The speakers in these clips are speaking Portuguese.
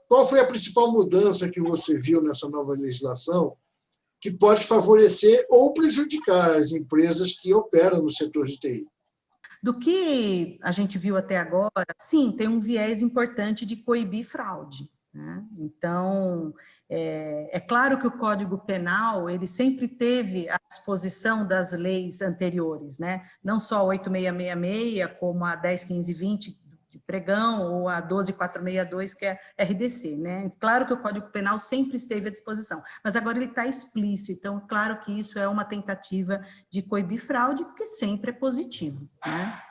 qual foi a principal mudança que você viu nessa nova legislação que pode favorecer ou prejudicar as empresas que operam no setor de TI? Do que a gente viu até agora, sim, tem um viés importante de coibir fraude, né? Então, é claro que o Código Penal, ele sempre teve à disposição das leis anteriores, né? Não só a 8666, como a 10.1520 de pregão, ou a 12.462, que é RDC, né? Claro que o Código Penal sempre esteve à disposição, mas agora ele está explícito, então, claro que isso é uma tentativa de coibir fraude, porque sempre é positivo, né?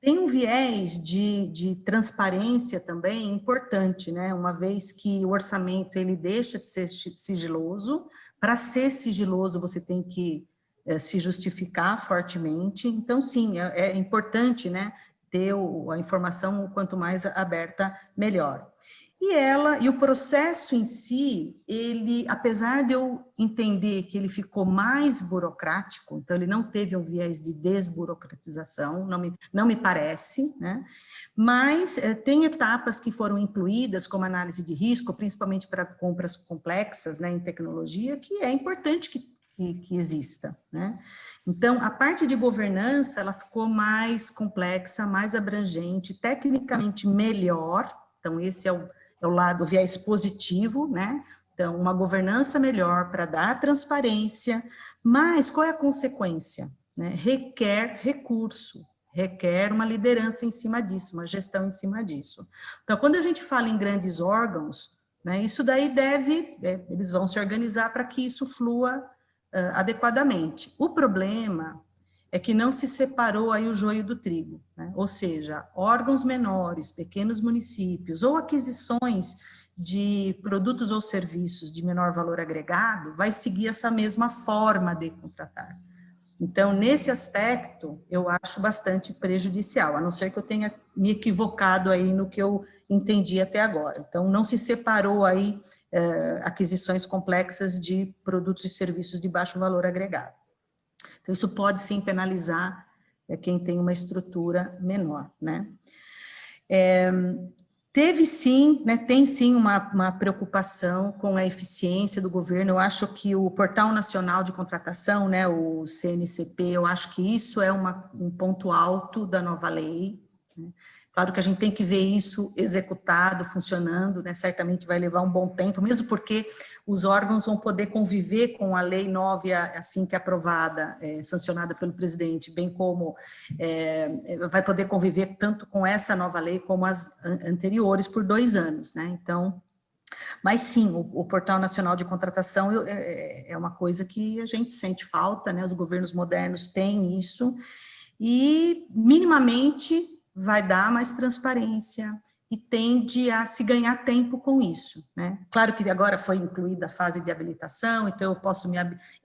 Tem um viés de transparência também importante, né? Uma vez que o orçamento ele deixa de ser sigiloso, para ser sigiloso você tem que se justificar fortemente, então sim, é importante, né, ter a informação quanto mais aberta, melhor. E o processo em si, ele, apesar de eu entender que ele ficou mais burocrático, então ele não teve um viés de desburocratização, não me parece, né? Mas tem etapas que foram incluídas, como análise de risco, principalmente para compras complexas, né, em tecnologia, que é importante que exista, né? Então, a parte de governança, ela ficou mais complexa, mais abrangente, tecnicamente melhor, então esse é o lado, o viés positivo, né? Então, uma governança melhor para dar transparência, mas qual é a consequência? Né? Requer recurso, requer uma liderança em cima disso, uma gestão em cima disso. Então, quando a gente fala em grandes órgãos, né, isso daí eles vão se organizar para que isso flua adequadamente. O problema é que não se separou aí o joio do trigo, né? Ou seja, órgãos menores, pequenos municípios, ou aquisições de produtos ou serviços de menor valor agregado, vai seguir essa mesma forma de contratar. Então, nesse aspecto, eu acho bastante prejudicial, a não ser que eu tenha me equivocado aí no que eu entendi até agora. Então, não se separou aí aquisições complexas de produtos e serviços de baixo valor agregado. Então, isso pode sim penalizar quem tem uma estrutura menor, né? Teve sim, né, tem sim uma preocupação com a eficiência do governo. Eu acho que o Portal Nacional de Contratação, né, o CNCP, eu acho que isso é um ponto alto da nova lei, né? Claro que a gente tem que ver isso executado, funcionando, né? Certamente vai levar um bom tempo, mesmo porque os órgãos vão poder conviver com a lei 9, assim que aprovada, sancionada pelo presidente, bem como vai poder conviver tanto com essa nova lei como as anteriores por 2 anos, né? Então, mas sim, o Portal Nacional de Contratação é uma coisa que a gente sente falta, né? Os governos modernos têm isso, e minimamente vai dar mais transparência e tende a se ganhar tempo com isso, né? Claro que agora foi incluída a fase de habilitação, então eu posso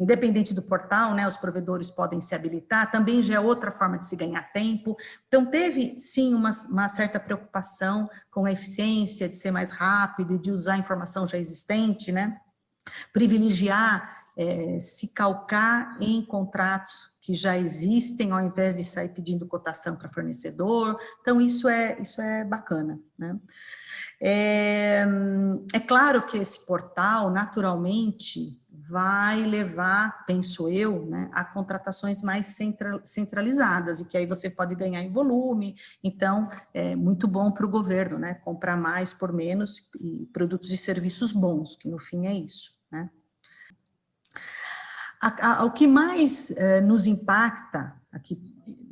independente do portal, né, os provedores podem se habilitar, também já é outra forma de se ganhar tempo. Então teve sim uma certa preocupação com a eficiência, de ser mais rápido, de usar a informação já existente, né? Privilegiar, se calcar em contratos que já existem, ao invés de sair pedindo cotação para fornecedor. Então, isso é bacana, né? É claro que esse portal, naturalmente, vai levar, penso eu, né, a contratações mais centralizadas, e que aí você pode ganhar em volume. Então, é muito bom para o governo, né, comprar mais por menos, e produtos e serviços bons, que no fim é isso, né. O que mais nos impacta, aqui,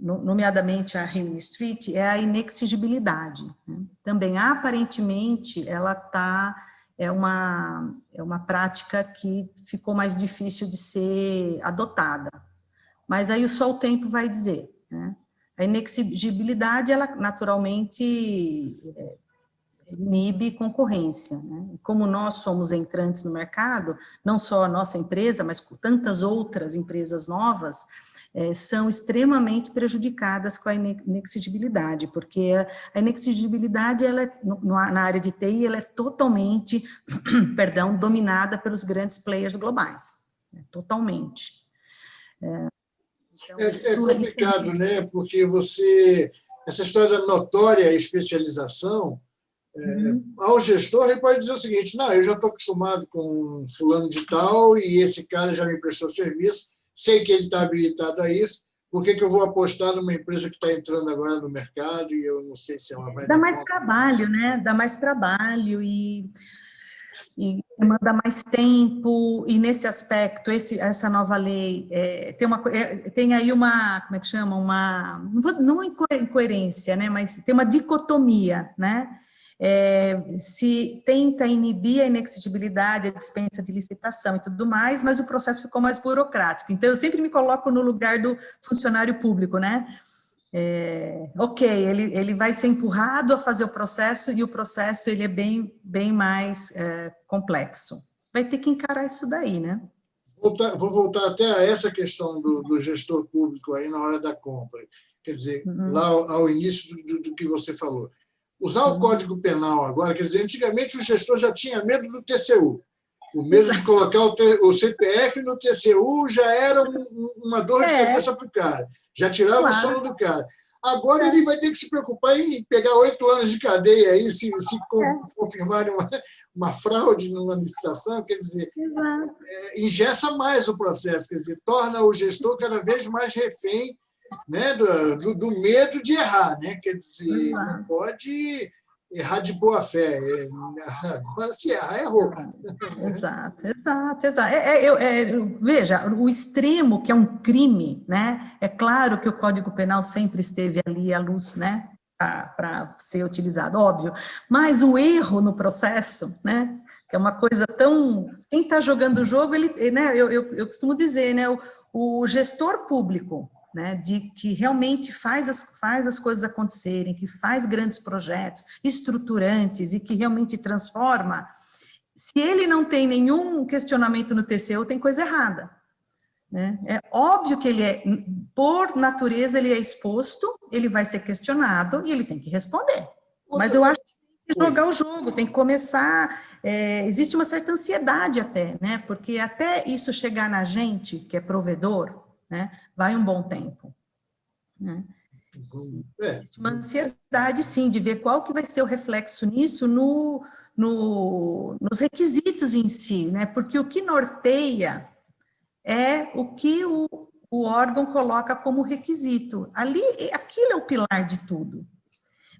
nomeadamente a Rimini Street, é a inexigibilidade, né? Também, aparentemente, é uma prática que ficou mais difícil de ser adotada, mas aí só o tempo vai dizer, né? A inexigibilidade, ela naturalmente inibe concorrência, né? E como nós somos entrantes no mercado, não só a nossa empresa, mas tantas outras empresas novas, são extremamente prejudicadas com a inexigibilidade, porque a inexigibilidade, na área de TI, ela é totalmente, perdão, dominada pelos grandes players globais, né? Totalmente. Então, é complicado, né? Porque essa história da notória especialização, Ao gestor, ele pode dizer o seguinte: não, eu já estou acostumado com fulano de tal e esse cara já me prestou serviço, sei que ele está habilitado a isso, por que eu vou apostar numa empresa que está entrando agora no mercado e eu não sei se ela vai Dá dar mais conta? trabalho, né? Dá mais trabalho e demanda mais tempo, e nesse aspecto, essa nova lei tem aí uma, como é que chama? Não incoerência, né? Mas tem uma dicotomia, né? Se tenta inibir a inexigibilidade, a dispensa de licitação e tudo mais, mas o processo ficou mais burocrático. Então, eu sempre me coloco no lugar do funcionário público, né? Ok, ele vai ser empurrado a fazer o processo, e o processo ele é bem mais complexo. Vai ter que encarar isso daí, né? Vou voltar até a essa questão do gestor público aí na hora da compra. Quer dizer, lá ao início do que você falou. Usar o Código Penal agora, quer dizer, antigamente o gestor já tinha medo do TCU. O medo de colocar o CPF no TCU já era uma dor de cabeça para o cara. Já tirava o sono do cara. Agora ele vai ter que se preocupar em pegar 8 anos de cadeia aí, se confirmarem uma fraude numa licitação, quer dizer, engessa mais o processo, quer dizer, torna o gestor cada vez mais refém, né, do medo de errar, né? Quer dizer, não pode errar de boa fé. Agora, se errar, errou. Exato. Veja, o extremo, que é um crime, né? É claro que o Código Penal sempre esteve ali à luz, né? Para ser utilizado, óbvio. Mas o erro no processo, né? Que é uma coisa tão... Quem está jogando o jogo, né? Eu costumo dizer, né? O gestor público, né, que realmente faz as coisas acontecerem, que faz grandes projetos estruturantes e que realmente transforma, se ele não tem nenhum questionamento no TCU, tem coisa errada. Né? É óbvio que por natureza, ele é exposto, ele vai ser questionado e ele tem que responder. Mas eu acho que tem que jogar o jogo, tem que começar... existe uma certa ansiedade até, né? Porque até isso chegar na gente, que é provedor, né, vai um bom tempo. Né? Existe uma ansiedade, sim, de ver qual que vai ser o reflexo nisso nos requisitos em si, né? Porque o que norteia é o que o órgão coloca como requisito. Aquilo é o pilar de tudo.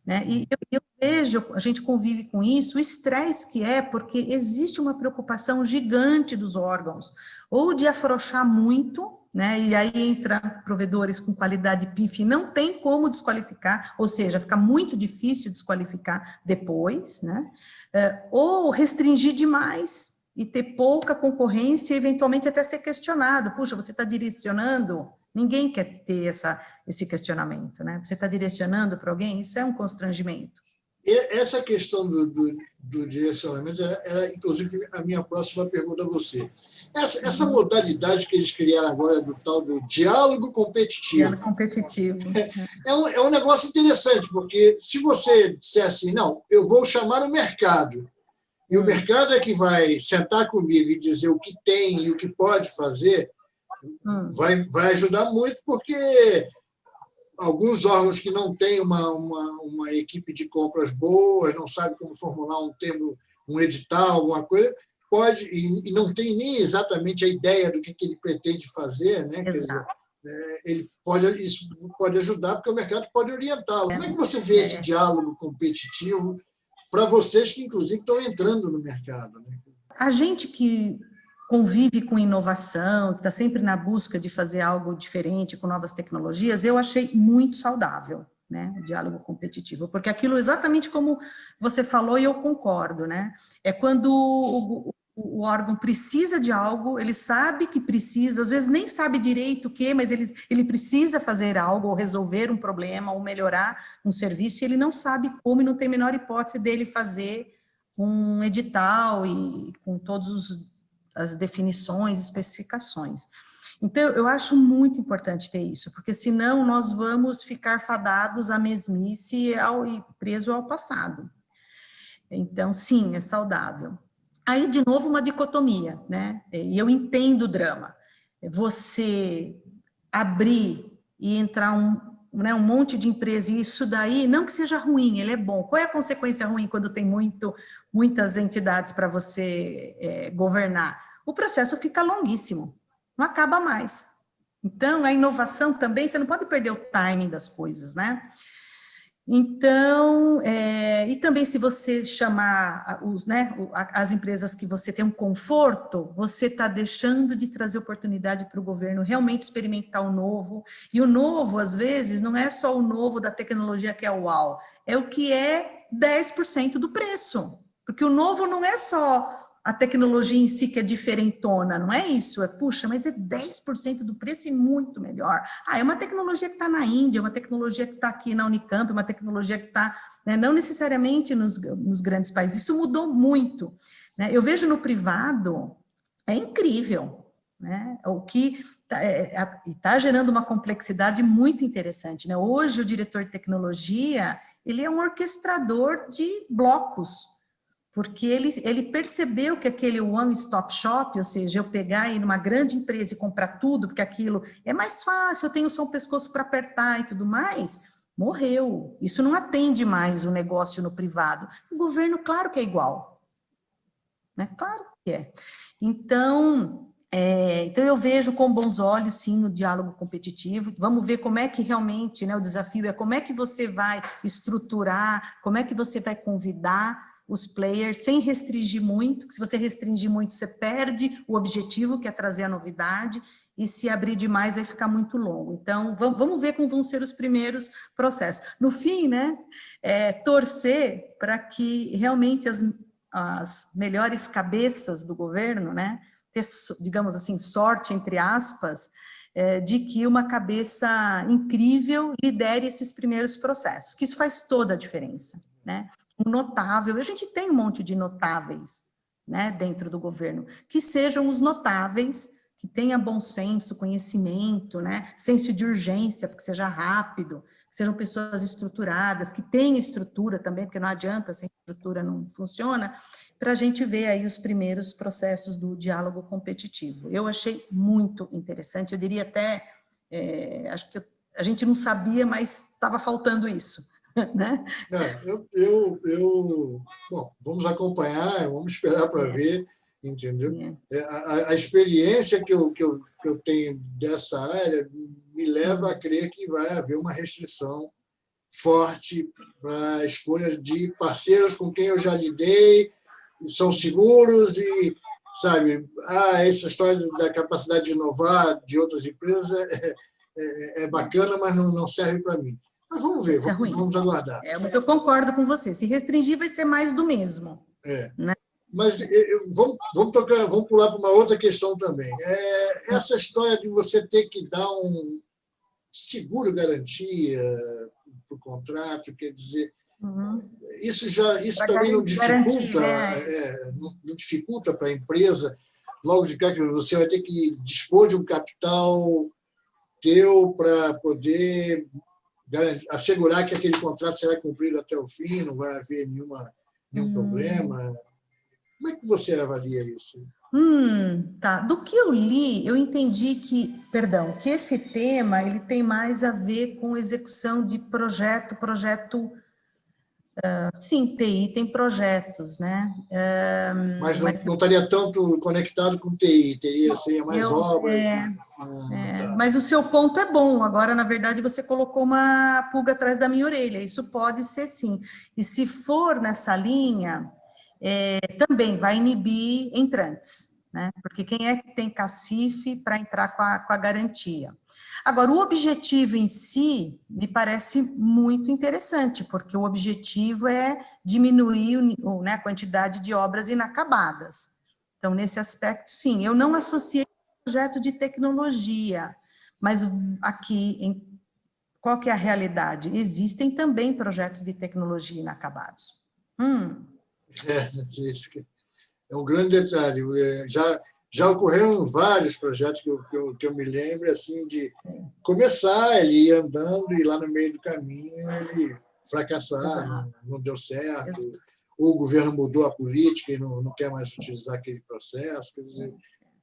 Né? E eu vejo, a gente convive com isso, o estresse que é, porque existe uma preocupação gigante dos órgãos, ou de afrouxar muito, né? E aí entra provedores com qualidade PIF, não tem como desqualificar, ou seja, fica muito difícil desqualificar depois, né? Ou restringir demais e ter pouca concorrência e eventualmente até ser questionado. Puxa, você está direcionando... Ninguém quer ter esse questionamento, né? Você está direcionando para alguém, isso é um constrangimento. E essa questão do direcionamento era, inclusive, a minha próxima pergunta a você. Essa modalidade que eles criaram agora do tal do diálogo competitivo. Diálogo competitivo. É um negócio interessante, porque se você disser assim, não, eu vou chamar o mercado, e o mercado é que vai sentar comigo e dizer o que tem e o que pode fazer, vai ajudar muito, porque alguns órgãos que não têm uma equipe de compras boas, não sabem como formular um termo, um edital, alguma coisa, pode, e não tem nem exatamente a ideia do que ele pretende fazer, né? Quer dizer, isso pode ajudar, porque o mercado pode orientá-lo. Como é que você vê esse diálogo competitivo para vocês que, inclusive, estão entrando no mercado? Né? A gente que convive com inovação, que está sempre na busca de fazer algo diferente com novas tecnologias, eu achei muito saudável, né, o diálogo competitivo, porque aquilo exatamente como você falou e eu concordo, né, é quando o órgão precisa de algo, ele sabe que precisa, às vezes nem sabe direito o que, mas ele precisa fazer algo, ou resolver um problema, ou melhorar um serviço, e ele não sabe como, e não tem a menor hipótese dele fazer um edital e com todos as definições, especificações. Então, eu acho muito importante ter isso, porque senão nós vamos ficar fadados à mesmice e preso ao passado. Então, sim, é saudável. Aí, de novo, uma dicotomia, né? E eu entendo o drama. Você abrir e entrar né, um monte de empresa, e isso daí, não que seja ruim, ele é bom. Qual é a consequência ruim quando tem muitas entidades para você governar? O processo fica longuíssimo, não acaba mais. Então, a inovação também, você não pode perder o timing das coisas, né? Então, e também se você chamar as empresas que você tem um conforto, você está deixando de trazer oportunidade para o governo realmente experimentar o novo, e o novo, às vezes, não é só o novo da tecnologia que é o uau, é o que é 10% do preço, porque o novo não é só a tecnologia em si que é diferentona, não é isso, puxa, mas é 10% do preço e muito melhor. É uma tecnologia que está na Índia, uma tecnologia que está aqui na Unicamp, uma tecnologia que está, né, não necessariamente nos grandes países, isso mudou muito, né? Eu vejo no privado, é incrível, né? O que está gerando uma complexidade muito interessante, né? Hoje o diretor de tecnologia, ele é um orquestrador de blocos, porque ele percebeu que aquele one-stop shop, ou seja, eu pegar e ir numa grande empresa e comprar tudo, porque aquilo é mais fácil, eu tenho só um pescoço para apertar e tudo mais, morreu. Isso não atende mais o negócio no privado. O governo, claro que é igual, né? Claro que é. Então eu vejo com bons olhos, sim, o diálogo competitivo. Vamos ver como é que realmente, né, o desafio é como é que você vai estruturar, como é que você vai convidar os players sem restringir muito, porque se você restringir muito, você perde o objetivo, que é trazer a novidade, e se abrir demais vai ficar muito longo. Então, vamos ver como vão ser os primeiros processos. No fim, né, torcer para que realmente as melhores cabeças do governo, né, ter, digamos assim, sorte, entre aspas, de que uma cabeça incrível lidere esses primeiros processos, que isso faz toda a diferença, né? Um notável, a gente tem um monte de notáveis, né, dentro do governo, que sejam os notáveis, que tenha bom senso, conhecimento, né, senso de urgência, porque seja rápido, que sejam pessoas estruturadas, que tenham estrutura também, porque não adianta, sem estrutura não funciona, para a gente ver aí os primeiros processos do diálogo competitivo. Eu achei muito interessante, eu diria até, acho que a gente não sabia, mas estava faltando isso. Né? Bom, vamos acompanhar, vamos esperar para ver, entendeu? A experiência que eu tenho dessa área me leva a crer que vai haver uma restrição forte para a escolha de parceiros com quem eu já lidei, são seguros e, sabe, essa história da capacidade de inovar de outras empresas é bacana, mas não serve para mim. Mas vamos ver, vamos aguardar. Mas eu concordo com você. Se restringir, vai ser mais do mesmo. Né? Mas vamos pular para uma outra questão também. Essa história de você ter que dar um seguro garantia para o contrato, quer dizer, isso também não dificulta, não dificulta para a empresa, logo de cá, que você vai ter que dispor de um capital teu para poder assegurar que aquele contrato será cumprido até o fim, não vai haver nenhum problema. Como é que você avalia isso? Tá. Do que eu li, eu entendi que esse tema ele tem mais a ver com execução de projeto, sim, TI tem projetos, né? Mas não estaria tanto conectado com TI, seria mais obras. Mas o seu ponto é bom. Agora, na verdade, você colocou uma pulga atrás da minha orelha. Isso pode ser sim. E se for nessa linha, também vai inibir entrantes, né? Porque quem é que tem cacife para entrar com a garantia? Agora, o objetivo em si me parece muito interessante, porque o objetivo é diminuir a quantidade de obras inacabadas. Então, nesse aspecto, sim, eu não associei projeto de tecnologia, mas aqui, qual que é a realidade? Existem também projetos de tecnologia inacabados. É um grande detalhe. Já ocorreram vários projetos que eu me lembro, assim, de começar, ele ir andando e lá no meio do caminho ele fracassar, não deu certo, ou o governo mudou a política e não quer mais utilizar aquele processo, quer dizer,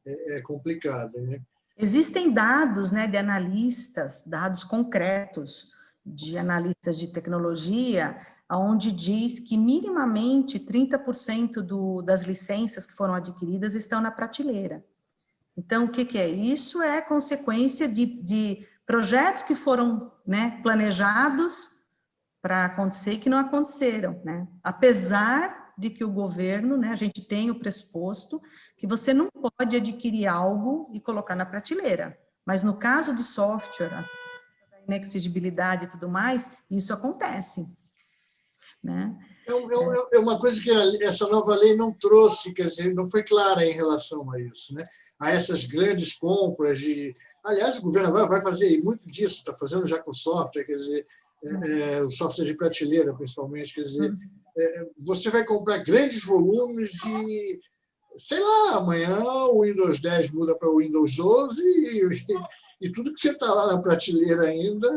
é complicado, né? Existem dados, né, de analistas, dados concretos de analistas de tecnologia, onde diz que minimamente 30% das licenças que foram adquiridas estão na prateleira. Então, o que, que é? Isso é consequência de projetos que foram, né, planejados para acontecer e que não aconteceram, né? Apesar de que o governo, né, a gente tem o pressuposto que você não pode adquirir algo e colocar na prateleira. Mas no caso de software, a inexigibilidade e tudo mais, isso acontece, né? É uma coisa que essa nova lei não trouxe, quer dizer, não foi clara em relação a isso, né? A essas grandes compras de... Aliás, o governo vai fazer muito disso, está fazendo já com software, quer dizer, o software de prateleira, principalmente, quer dizer, você vai comprar grandes volumes e, sei lá, amanhã o Windows 10 muda para o Windows 12 e tudo que você está lá na prateleira ainda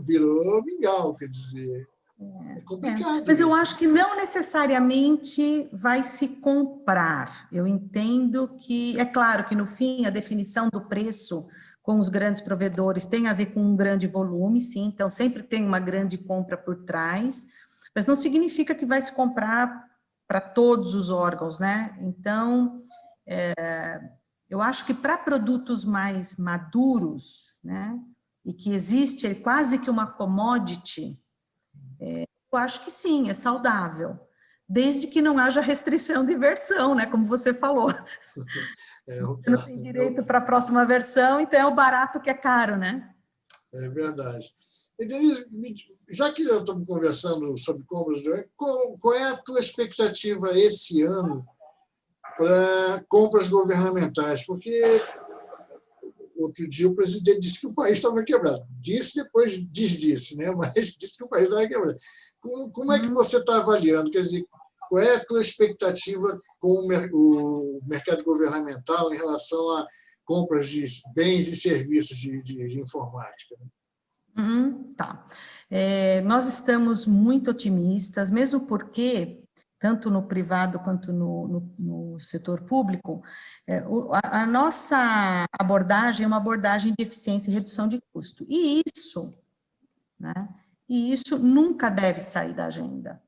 virou mingau, quer dizer... É complicado. Mas eu isso. acho que não necessariamente vai se comprar. Eu entendo que, é claro que no fim a definição do preço com os grandes provedores tem a ver com um grande volume, sim, então sempre tem uma grande compra por trás, mas não significa que vai se comprar para todos os órgãos, né? Então, eu acho que para produtos mais maduros, né, e que existe quase que uma commodity, eu acho que sim, é saudável, desde que não haja restrição de versão, né? Como você falou. Você não tem direito para a próxima versão, então é o barato que é caro, né? É verdade. E, Denise, já que eu estou conversando sobre compras, qual é a tua expectativa esse ano para compras governamentais? Porque outro dia o presidente disse que o país estava quebrado. Disse, depois disse, né? Mas disse que o país estava quebrado. Como é que você está avaliando? Quer dizer, qual é a tua expectativa com o mercado governamental em relação a compras de bens e serviços de informática? Tá. Nós estamos muito otimistas, mesmo porque, tanto no privado quanto no setor público, a nossa abordagem é uma abordagem de eficiência e redução de custo. Né? E isso nunca deve sair da agenda,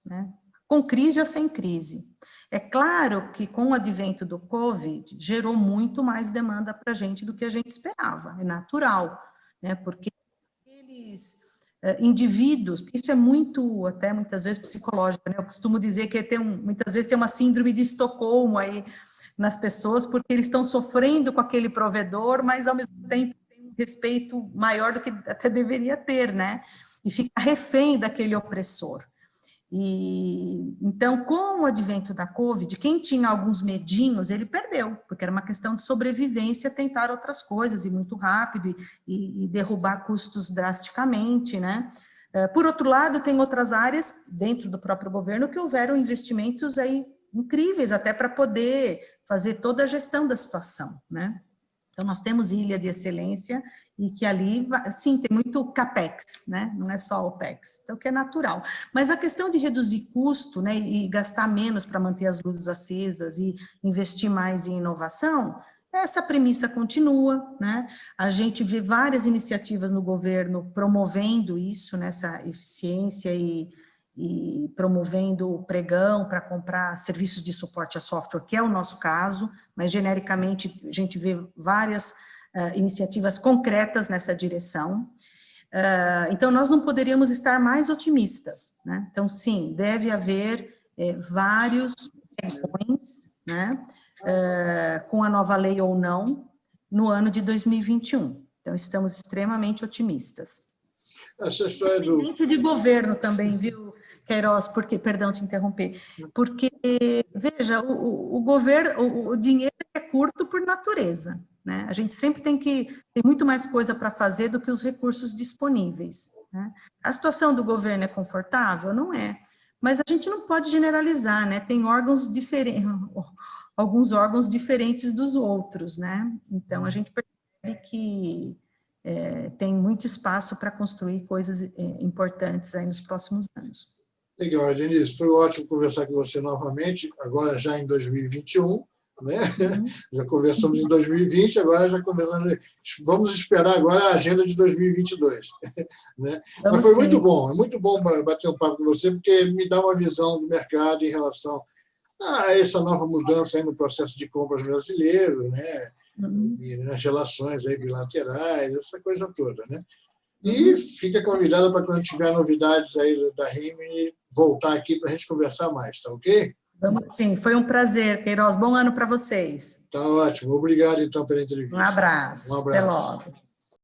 né? Com crise ou sem crise. É claro que com o advento do Covid, gerou muito mais demanda para a gente do que a gente esperava, é natural, né? Porque aqueles indivíduos, isso é muito, até muitas vezes psicológico, né? Eu costumo dizer que muitas vezes tem uma síndrome de Estocolmo aí nas pessoas, porque eles estão sofrendo com aquele provedor, mas ao mesmo tempo tem um respeito maior do que até deveria ter, né? E fica refém daquele opressor. E então, com o advento da Covid, quem tinha alguns medinhos, ele perdeu, porque era uma questão de sobrevivência, tentar outras coisas, e muito rápido, e derrubar custos drasticamente, né? Por outro lado, tem outras áreas, dentro do próprio governo, que houveram investimentos aí incríveis, até para poder fazer toda a gestão da situação, né? Então, nós temos ilha de excelência e que ali, sim, tem muito CAPEX, né? Não é só OPEX, então que é natural. Mas a questão de reduzir custo, né, e gastar menos para manter as luzes acesas e investir mais em inovação, essa premissa continua, né? A gente vê várias iniciativas no governo promovendo isso, nessa eficiência e promovendo o pregão para comprar serviços de suporte a software, que é o nosso caso, mas genericamente a gente vê várias iniciativas concretas nessa direção. Então, nós não poderíamos estar mais otimistas, né? Então, sim, deve haver vários pregões, né? Com a nova lei ou não, no ano de 2021. Então, estamos extremamente otimistas. Essa história do... Independente de governo também, viu, Queiroz, porque, perdão te interromper, porque, veja, o governo, o dinheiro é curto por natureza, né? A gente sempre tem muito mais coisa para fazer do que os recursos disponíveis, né? A situação do governo é confortável? Não é, mas a gente não pode generalizar, né? Tem órgãos diferentes, alguns órgãos diferentes dos outros, né? Então, a gente percebe que tem muito espaço para construir coisas importantes aí nos próximos anos. Legal, Denise, foi ótimo conversar com você novamente, agora já em 2021, né? Já conversamos em 2020, agora já conversamos. Vamos esperar agora a agenda de 2022. Né? Mas foi muito bom, é muito bom bater um papo com você, porque me dá uma visão do mercado em relação a essa nova mudança aí no processo de compras brasileiro, né? E nas relações aí bilaterais, essa coisa toda, né? E fica convidada para quando tiver novidades aí da Rimini, voltar aqui para a gente conversar mais, tá ok? Vamos sim, foi um prazer, Queiroz. Bom ano para vocês. Tá ótimo. Obrigado, então, pela entrevista. Um abraço. Um abraço. Até logo.